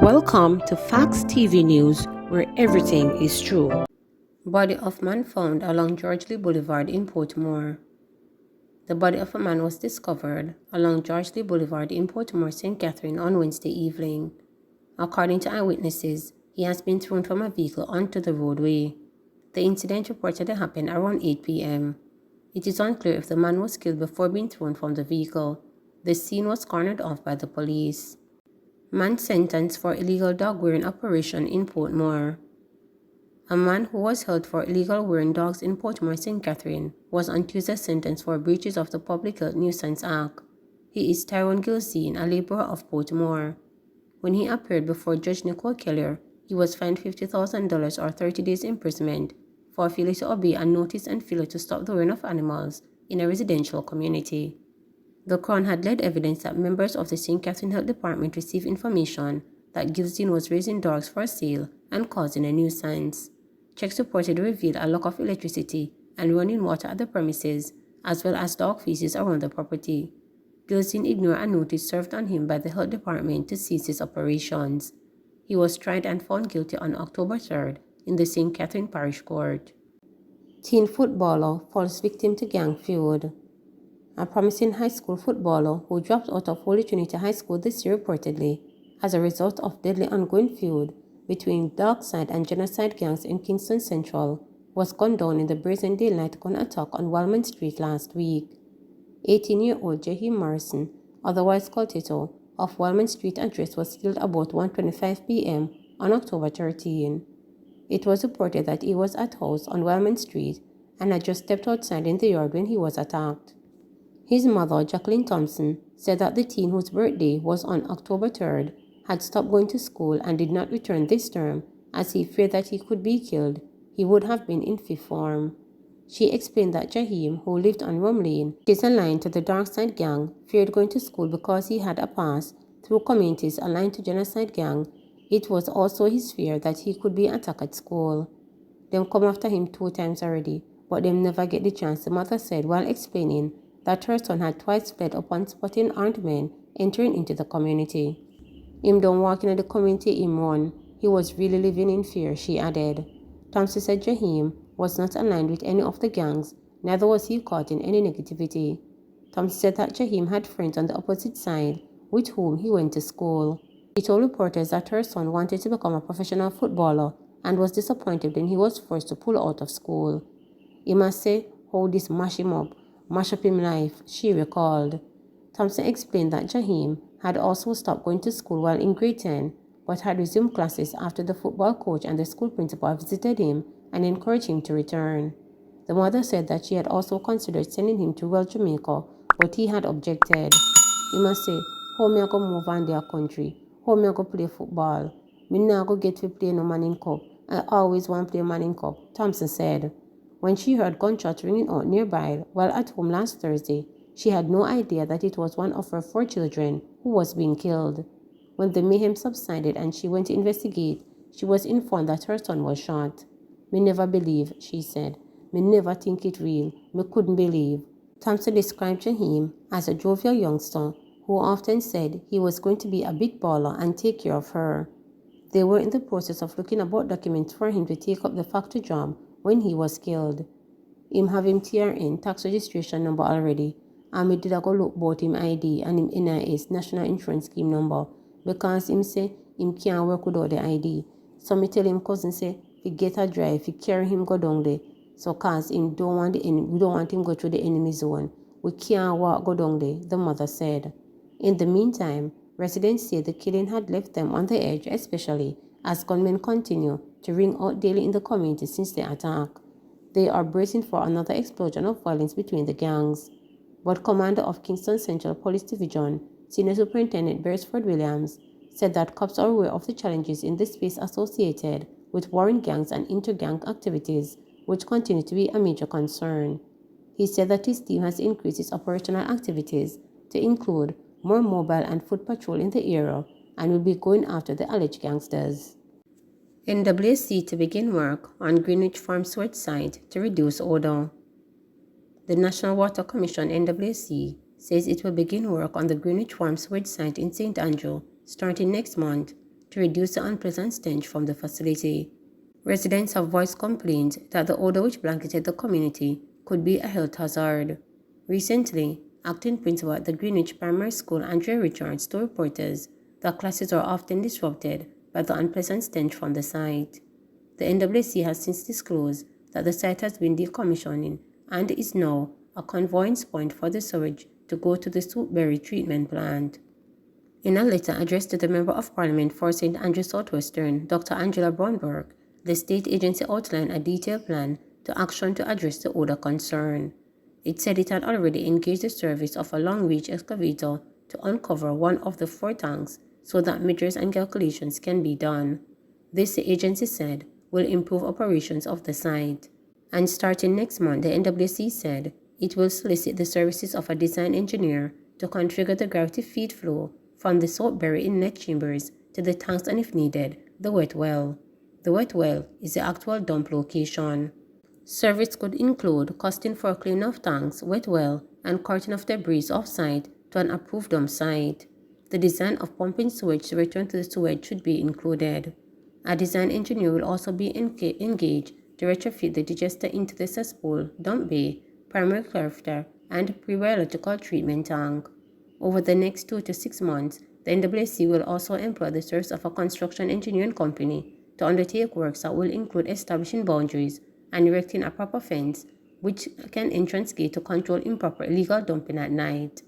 Welcome to Facts TV News, where everything is true. Body of man found along George Lee Boulevard in Portmore. The body of a man was discovered along George Lee Boulevard in Portmore, St. Catherine on Wednesday evening. According to eyewitnesses, he has been thrown from a vehicle onto the roadway. The incident reportedly happened around 8 p.m. It is unclear if the man was killed before being thrown from the vehicle. The scene was cornered off by the police. Man sentenced for illegal dog wearing operation in Portmore. A man who was held for illegal wearing dogs in Portmore, St. Catherine, was on Tuesday sentenced for breaches of the Public Health Nuisance Act. He is Tyrone Gilzine, a laborer of Portmore. When he appeared before Judge Nicole Keller, he was fined $50,000 or 30 days imprisonment for failure to obey a notice and failure to stop the wearing of animals in a residential community. The Crown had led evidence that members of the St. Catherine Health Department received information that Gilzine was raising dogs for sale and causing a nuisance. Checks reportedly revealed a lack of electricity and running water at the premises, as well as dog feces around the property. Gilzine ignored a notice served on him by the Health Department to cease his operations. He was tried and found guilty on October 3rd in the St. Catherine Parish Court. Teen footballer falls victim to gang feud. A promising high school footballer who dropped out of Holy Trinity High School this year reportedly as a result of deadly ongoing feud between dark side and genocide gangs in Kingston Central was gunned down in the brazen daylight gun attack on Walman Street last week. 18-year-old Jaheim Morrison, otherwise called Tito, of Walman Street address was killed about 1:25 p.m. on October 13. It was reported that he was at house on Walman Street and had just stepped outside in the yard when he was attacked. His mother, Jacqueline Thompson, said that the teen, whose birthday was on October 3rd, had stopped going to school and did not return this term as he feared that he could be killed. He would have been in fifth form. She explained that Jaheim, who lived on Rum Lane, which is aligned to the Dark Side Gang, feared going to school because he had a pass through communities aligned to Genocide Gang. It was also his fear that he could be attacked at school. Them come after him 2 times already, but them never get the chance, the mother said while explaining that her son had twice fled upon spotting armed men entering into the community. Him don't walk into the community him run. He was really living in fear, she added. Thompson said Jaheim was not aligned with any of the gangs, neither was he caught in any negativity. Thompson said that Jaheim had friends on the opposite side with whom he went to school. He told reporters that her son wanted to become a professional footballer and was disappointed when he was forced to pull out of school. He must say how this mash up him life, she recalled. Thompson explained that Jaheim had also stopped going to school while in grade 10, but had resumed classes after the football coach and the school principal visited him and encouraged him to return. The mother said that she had also considered sending him to Jamaica, but he had objected. He must say, how me I go move on their country? How me I go play football? Me nah go get to play no Manning Cup. I always want to play Manning Cup, Thompson said. When she heard gunshots ringing out nearby while at home last Thursday, she had no idea that it was one of her 4 children who was being killed. When the mayhem subsided and she went to investigate, she was informed that her son was shot. Me never believe, she said. Me never think it real. Me couldn't believe. Thompson described Jaheim as a jovial youngster who often said he was going to be a big baller and take care of her. They were in the process of looking about documents for him to take up the factory job when he was killed. Him have him TRN, tax registration number already, and me did a go look about him ID and him NIS, National Insurance Scheme number, because him say him can't work without the ID. So me tell him cousin say, if he get a drive, if he carry him go down there. So cause him don't want we don't want him go through the enemy zone. We can't walk go down there, the mother said. In the meantime, residents say the killing had left them on the edge, especially as gunmen continue to ring out daily in the community since the attack. They are bracing for another explosion of violence between the gangs. But Commander of Kingston Central Police Division, Senior Superintendent Beresford Williams, said that cops are aware of the challenges in this space associated with warring gangs and inter-gang activities, which continue to be a major concern. He said that his team has increased its operational activities to include more mobile and foot patrol in the area and will be going after the alleged gangsters. NWC to begin work on Greenwich Farm sewage site to reduce odor. The National Water Commission NWC says it will begin work on the Greenwich Farm sewage site in St. Andrew starting next month to reduce the unpleasant stench from the facility. Residents have voiced complaints that the odor which blanketed the community could be a health hazard. Recently, acting principal at the Greenwich Primary School, Andrea Richards, told reporters that classes are often disrupted by the unpleasant stench from the site. The NWC has since disclosed that the site has been decommissioning and is now a conveyance point for the sewage to go to the Soapberry treatment plant. In a letter addressed to the Member of Parliament for St. Andrews Southwestern, Dr. Angela Brownberg, the state agency outlined a detailed plan to action to address the odor concern. It said it had already engaged the service of a long-reach excavator to uncover one of the 4 tanks so that measures and calculations can be done. This, the agency said, will improve operations of the site. And starting next month, the NWC said it will solicit the services of a design engineer to configure the gravity feed flow from the Soapberry inlet chambers to the tanks and, if needed, the wet well. The wet well is the actual dump location. Service could include costing for cleaning of tanks, wet well, and carting of debris off-site to an approved dump site. The design of pumping sewage to return to the sewage should be included. A design engineer will also be engaged to retrofit the digester into the cesspool, dump bay, primary clarifier, and pre-biological treatment tank. Over the next 2 to 6 months, the NWC will also employ the service of a construction engineering company to undertake works that will include establishing boundaries and erecting a proper fence which can entrance gate to control improper illegal dumping at night.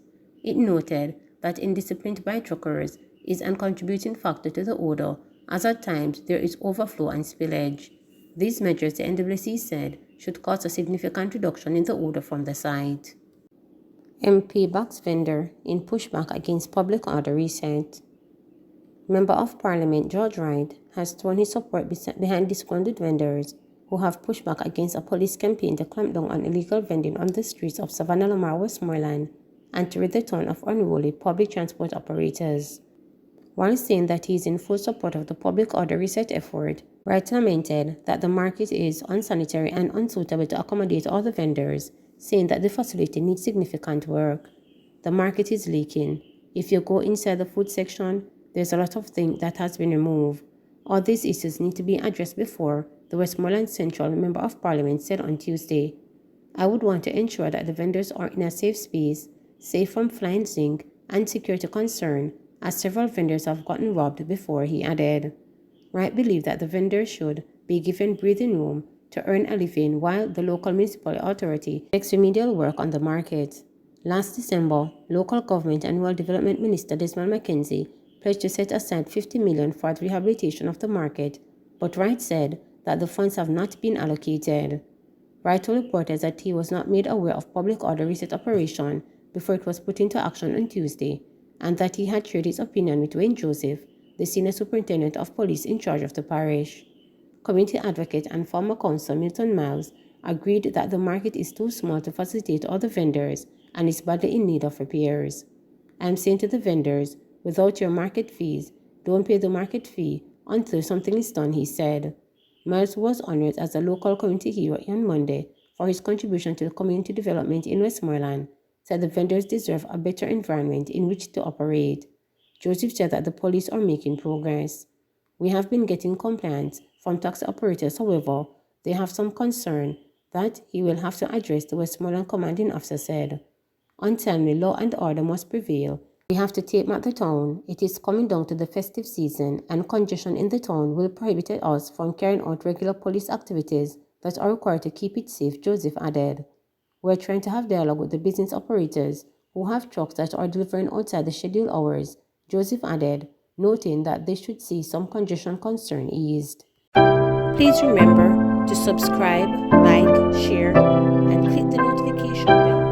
It noted that indiscipline by truckers is a contributing factor to the odor, as at times there is overflow and spillage. These measures, the NWC said, should cause a significant reduction in the odor from the site. MP backs vendor in pushback against public order reset. Member of Parliament George Wright has thrown his support behind disgruntled vendors who have pushed back against a police campaign to clamp down on illegal vending on the streets of Savannah, Lamar, Westmoreland, and to rid the town of unruly public transport operators. While saying that he is in full support of the public order reset effort, Wright lamented that the market is unsanitary and unsuitable to accommodate all the vendors, saying that the facility needs significant work. The market is leaking. If you go inside the food section, there's a lot of things that has been removed. All these issues need to be addressed before, the Westmoreland Central Member of Parliament said on Tuesday. I would want to ensure that the vendors are in a safe space, safe from flying zinc and security concern, as several vendors have gotten robbed before, he added. Wright believed that the vendors should be given breathing room to earn a living while the local municipal authority takes remedial work on the market. Last December, Local Government and Rural Development Minister Desmond McKenzie pledged to set aside $50 million for the rehabilitation of the market, but Wright said that the funds have not been allocated. Wright told reporters that he was not made aware of public order reset operation before it was put into action on Tuesday, and that he had shared his opinion with Wayne Joseph, the senior superintendent of police in charge of the parish. Community advocate and former councillor Milton Miles agreed that the market is too small to facilitate all the vendors and is badly in need of repairs. I am saying to the vendors, without your market fees, don't pay the market fee until something is done, he said. Miles was honored as a local community hero on Monday for his contribution to the community development in Westmoreland, said the vendors deserve a better environment in which to operate. Joseph said that the police are making progress. We have been getting complaints from taxi operators, however, they have some concern that he will have to address, the Westmoreland commanding officer said. Untimely law and order must prevail. We have to take back the town. It is coming down to the festive season, and congestion in the town will prohibit us from carrying out regular police activities that are required to keep it safe, Joseph added. We're trying to have dialogue with the business operators who have trucks that are delivering outside the scheduled hours, Joseph added, noting that they should see some congestion concern eased. Please remember to subscribe, like, share, and click the notification bell.